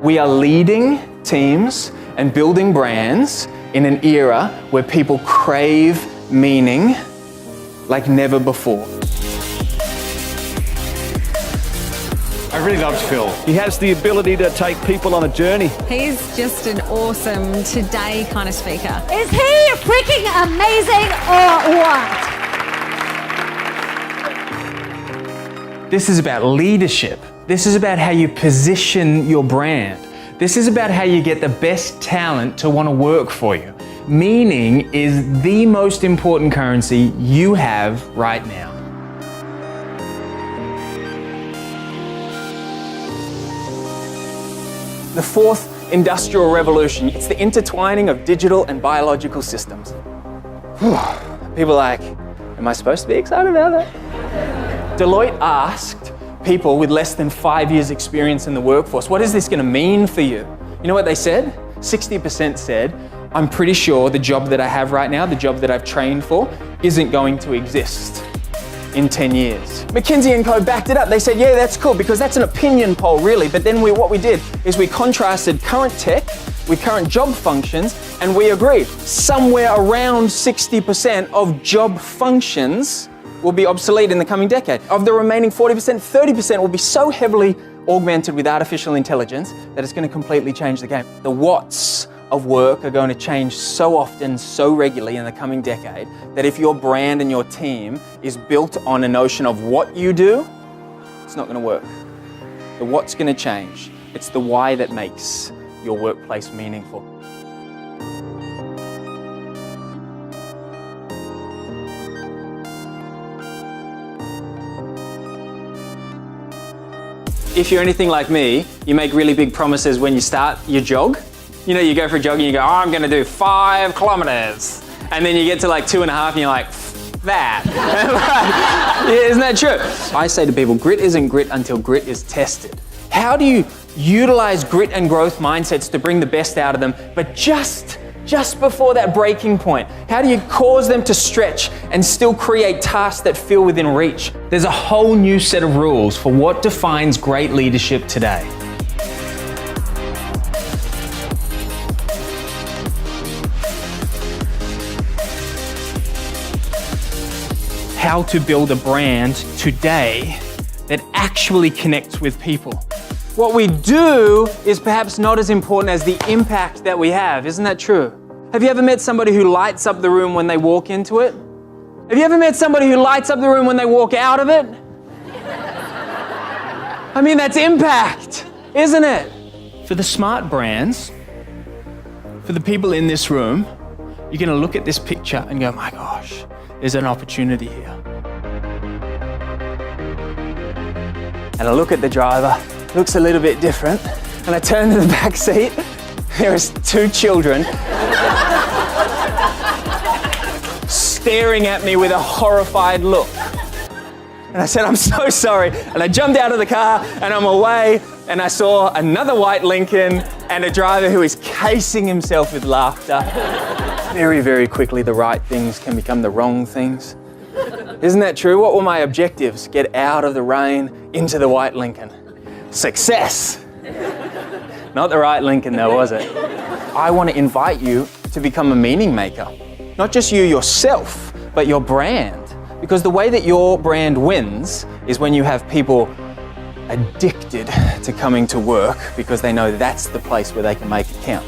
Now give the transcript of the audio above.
We are leading teams and building brands in an era where people crave meaning like never before. I really loved Phill. He has the ability to take people on a journey. He's just an awesome today kind of speaker. Is he freaking amazing or what? This is about leadership. This is about how you position your brand. This is about how you get the best talent to want to work for you. Meaning is the most important currency you have right now. The fourth industrial revolution, it's the intertwining of digital and biological systems. People are like, am I supposed to be excited about that? Deloitte asked people with less than 5 years experience in the workforce, what is this going to mean for you? You know what they said? 60% said, I'm pretty sure the job that I have right now, the job that I've trained for, isn't going to exist in 10 years. McKinsey & Co backed it up. They said, yeah, that's cool, because that's an opinion poll, really. But then what we did is we contrasted current tech with current job functions, and we agreed somewhere around 60% of job functions will be obsolete in the coming decade. Of the remaining 40%, 30% will be so heavily augmented with artificial intelligence that it's going to completely change the game. The whats of work are going to change so often, so regularly in the coming decade that if your brand and your team is built on a notion of what you do, it's not going to work. The what's going to change. It's the why that makes your workplace meaningful. If you're anything like me, you make really big promises when you start your jog. You know, you go for a jog and you go, oh, I'm gonna do 5 kilometers. And then you get to like 2.5 and you're like, that. Isn't that true? I say to people, grit isn't grit until grit is tested. How do you utilize grit and growth mindsets to bring the best out of them, but just before that breaking point? How do you cause them to stretch and still create tasks that feel within reach? There's a whole new set of rules for what defines great leadership today. How to build a brand today that actually connects with people. What we do is perhaps not as important as the impact that we have. Isn't that true? Have you ever met somebody who lights up the room when they walk into it? Have you ever met somebody who lights up the room when they walk out of it? I mean, that's impact, isn't it? For the smart brands, for the people in this room, you're going to look at this picture and go, my gosh, there's an opportunity here. And I look at the driver, looks a little bit different, and I turn to the back seat, there is 2 children staring at me with a horrified look. And I said, I'm so sorry. And I jumped out of the car and I'm away, and I saw another white Lincoln and a driver who is casing himself with laughter. Very, very quickly, the right things can become the wrong things. Isn't that true? What were my objectives? Get out of the rain, into the white Lincoln. Success. Not the right Lincoln though, was it? I want to invite you to become a meaning maker. Not just you yourself, but your brand. Because the way that your brand wins is when you have people addicted to coming to work because they know that's the place where they can make it count.